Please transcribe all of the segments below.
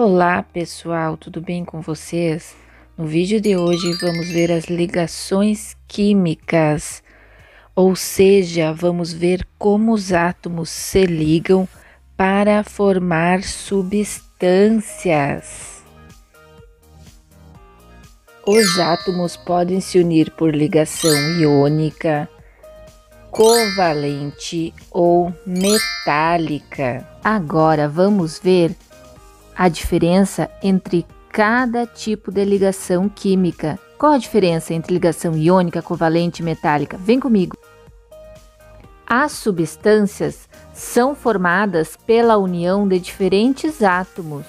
Olá pessoal, tudo bem com vocês? No vídeo de hoje vamos ver as ligações químicas, ou seja, vamos ver como os átomos se ligam para formar substâncias. Os átomos podem se unir por ligação iônica, covalente ou metálica. Agora vamos ver a diferença entre cada tipo de ligação química. Qual a diferença entre ligação iônica, covalente e metálica? Vem comigo! As substâncias são formadas pela união de diferentes átomos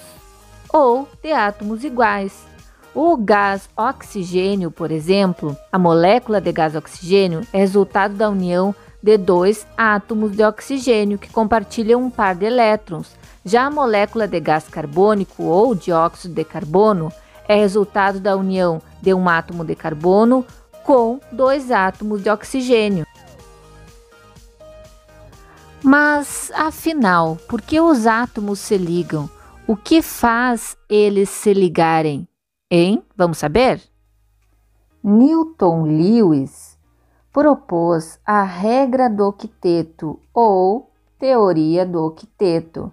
ou de átomos iguais. O gás oxigênio, por exemplo, a molécula de gás oxigênio é resultado da união de dois átomos de oxigênio que compartilham um par de elétrons. Já a molécula de gás carbônico ou dióxido de carbono é resultado da união de um átomo de carbono com dois átomos de oxigênio. Mas, afinal, por que os átomos se ligam? O que faz eles se ligarem? Hein? Vamos saber? Newton Lewis propôs a regra do octeto ou teoria do octeto.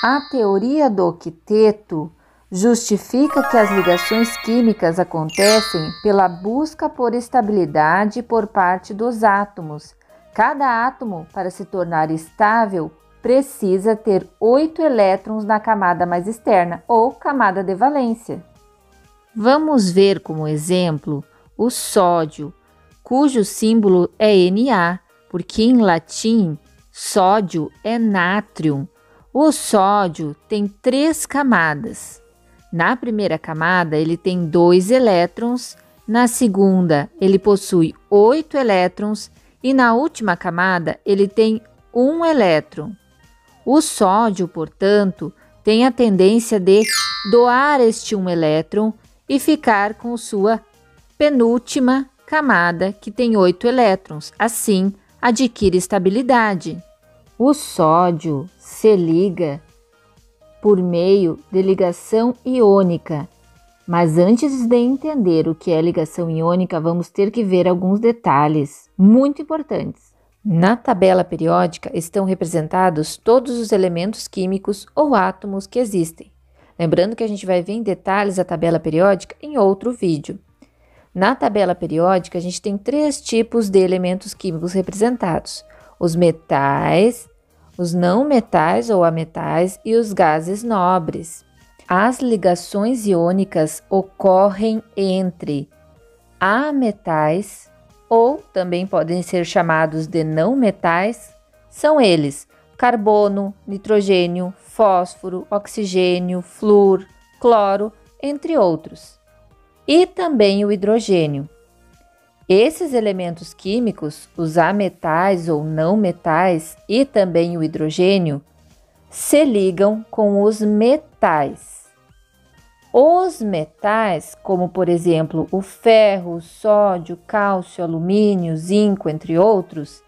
A teoria do octeto justifica que as ligações químicas acontecem pela busca por estabilidade por parte dos átomos. Cada átomo, para se tornar estável, precisa ter 8 elétrons na camada mais externa, ou camada de valência. Vamos ver como exemplo o sódio, cujo símbolo é Na, porque em latim sódio é nátrium. O sódio tem 3 camadas. Na primeira camada, ele tem 2 elétrons, na segunda, ele possui 8 elétrons e na última camada, ele tem 1 elétron. O sódio, portanto, tem a tendência de doar este 1 elétron e ficar com sua penúltima camada, que tem 8 elétrons. Assim, adquire estabilidade. O sódio se liga por meio de ligação iônica, mas antes de entender o que é ligação iônica, vamos ter que ver alguns detalhes muito importantes. Na tabela periódica estão representados todos os elementos químicos ou átomos que existem. Lembrando que a gente vai ver em detalhes a tabela periódica em outro vídeo. Na tabela periódica, a gente tem 3 tipos de elementos químicos representados: os metais, os não metais ou ametais e os gases nobres. As ligações iônicas ocorrem entre ametais, ou também podem ser chamados de não metais. São eles: carbono, nitrogênio, fósforo, oxigênio, flúor, cloro, entre outros. E também o hidrogênio. Esses elementos químicos, os ametais ou não metais e também o hidrogênio, se ligam com os metais. Os metais, como por exemplo o ferro, o sódio, cálcio, alumínio, zinco, entre outros,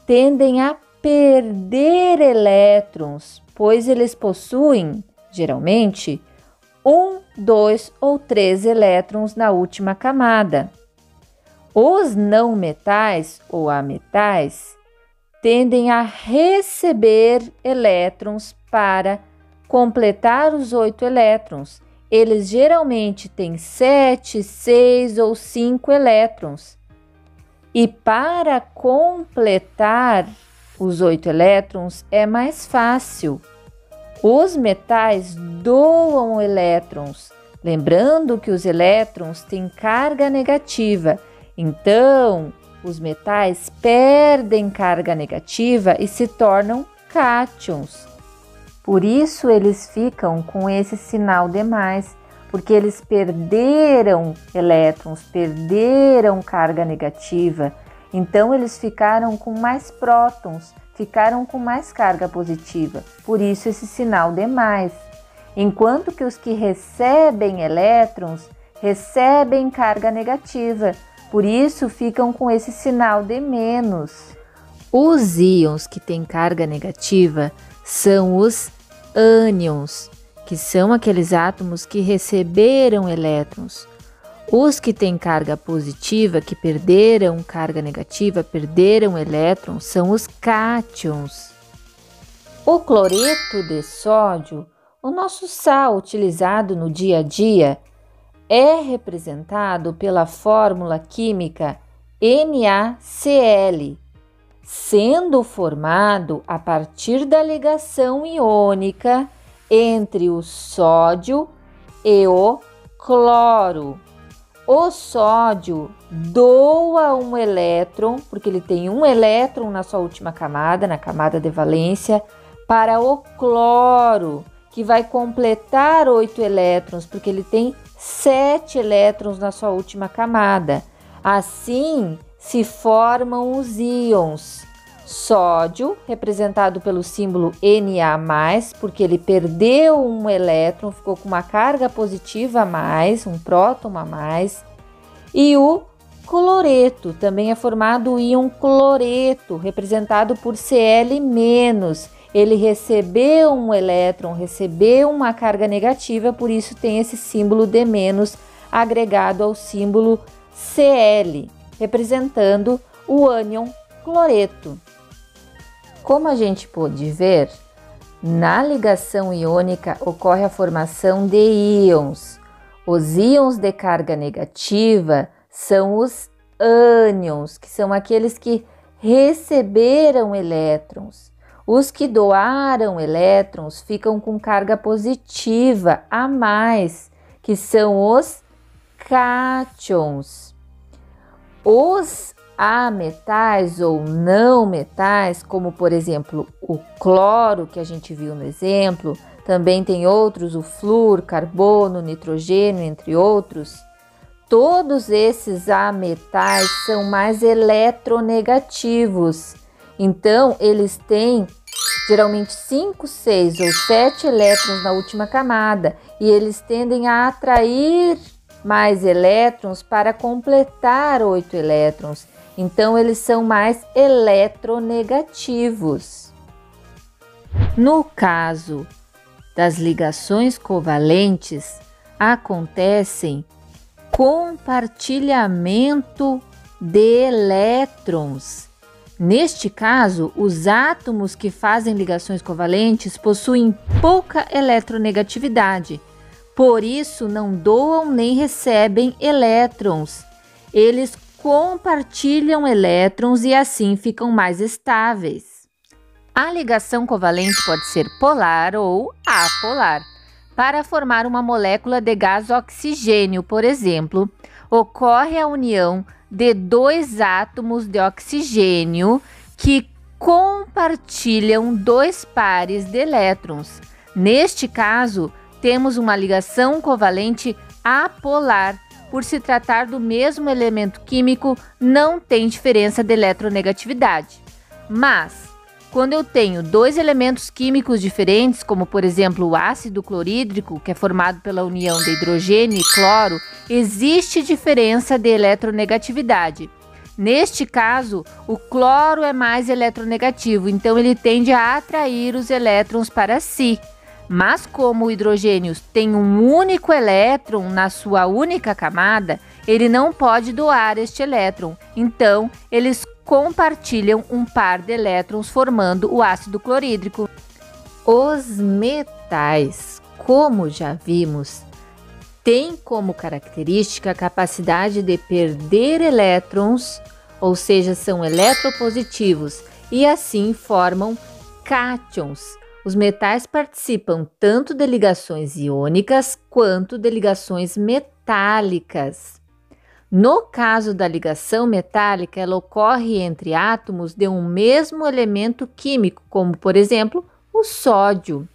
tendem a perder elétrons, pois eles possuem, geralmente, 1, 2 ou 3 elétrons na última camada. Os não metais ou ametais tendem a receber elétrons para completar os 8 elétrons. Eles geralmente têm 7, 6 ou 5 elétrons. E para completar os 8 elétrons é mais fácil. Os metais doam elétrons, lembrando que os elétrons têm carga negativa. Então, os metais perdem carga negativa e se tornam cátions. Por isso, eles ficam com esse sinal de mais, porque eles perderam elétrons, perderam carga negativa. Então, eles ficaram com mais prótons, ficaram com mais carga positiva. Por isso, esse sinal de mais. Enquanto que os que recebem elétrons recebem carga negativa. Por isso, ficam com esse sinal de menos. Os íons que têm carga negativa são os ânions, que são aqueles átomos que receberam elétrons. Os que têm carga positiva, que perderam carga negativa, perderam elétrons, são os cátions. O cloreto de sódio, o nosso sal utilizado no dia a dia, é representado pela fórmula química NaCl, sendo formado a partir da ligação iônica entre o sódio e o cloro. O sódio doa um elétron, porque ele tem um elétron na sua última camada, na camada de valência, para o cloro, que vai completar 8 elétrons, porque ele tem 7 elétrons na sua última camada. Assim, se formam os íons. Sódio, representado pelo símbolo Na+, porque ele perdeu um elétron, ficou com uma carga positiva a mais, um próton a mais. E o cloreto, também é formado o íon cloreto, representado por Cl-. Ele recebeu um elétron, recebeu uma carga negativa, por isso tem esse símbolo de menos agregado ao símbolo Cl, representando o ânion cloreto. Como a gente pôde ver, na ligação iônica ocorre a formação de íons. Os íons de carga negativa são os ânions, que são aqueles que receberam elétrons. Os que doaram elétrons ficam com carga positiva a mais, que são os cátions. Os ametais ou não metais, como por exemplo o cloro, que a gente viu no exemplo, também tem outros, o flúor, carbono, nitrogênio, entre outros. Todos esses ametais são mais eletronegativos. Então, eles têm geralmente 5, 6 ou 7 elétrons na última camada e eles tendem a atrair mais elétrons para completar 8 elétrons. Então, eles são mais eletronegativos. No caso das ligações covalentes, acontecem compartilhamento de elétrons. Neste caso, os átomos que fazem ligações covalentes possuem pouca eletronegatividade, por isso não doam nem recebem elétrons. Eles compartilham elétrons e assim ficam mais estáveis. A ligação covalente pode ser polar ou apolar. Para formar uma molécula de gás oxigênio, por exemplo, ocorre a união de 2 átomos de oxigênio que compartilham 2 pares de elétrons. Neste caso, temos uma ligação covalente apolar. Por se tratar do mesmo elemento químico, não tem diferença de eletronegatividade. Mas, quando eu tenho 2 elementos químicos diferentes, como por exemplo o ácido clorídrico, que é formado pela união de hidrogênio e cloro, existe diferença de eletronegatividade. Neste caso, o cloro é mais eletronegativo, então ele tende a atrair os elétrons para si. Mas como o hidrogênio tem um único elétron na sua única camada, ele não pode doar este elétron, então eles compartilham um par de elétrons formando o ácido clorídrico. Os metais, como já vimos, têm como característica a capacidade de perder elétrons, ou seja, são eletropositivos e assim formam cátions. Os metais participam tanto de ligações iônicas quanto de ligações metálicas. No caso da ligação metálica, ela ocorre entre átomos de um mesmo elemento químico, como por exemplo o sódio.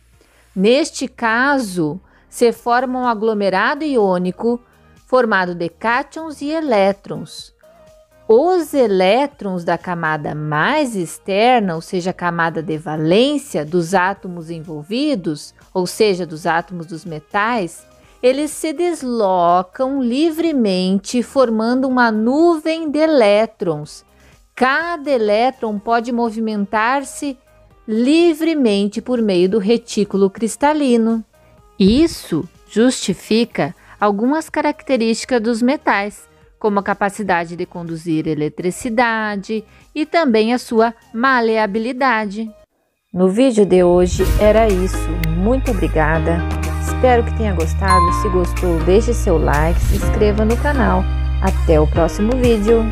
Neste caso, se forma um aglomerado iônico formado de cátions e elétrons. Os elétrons da camada mais externa, ou seja, a camada de valência dos átomos envolvidos, ou seja, dos átomos dos metais, eles se deslocam livremente, formando uma nuvem de elétrons. Cada elétron pode movimentar-se livremente por meio do retículo cristalino. Isso justifica algumas características dos metais, como a capacidade de conduzir eletricidade e também a sua maleabilidade. No vídeo de hoje era isso. Muito obrigada. Espero que tenha gostado. Se gostou, deixe seu like, se inscreva no canal. Até o próximo vídeo.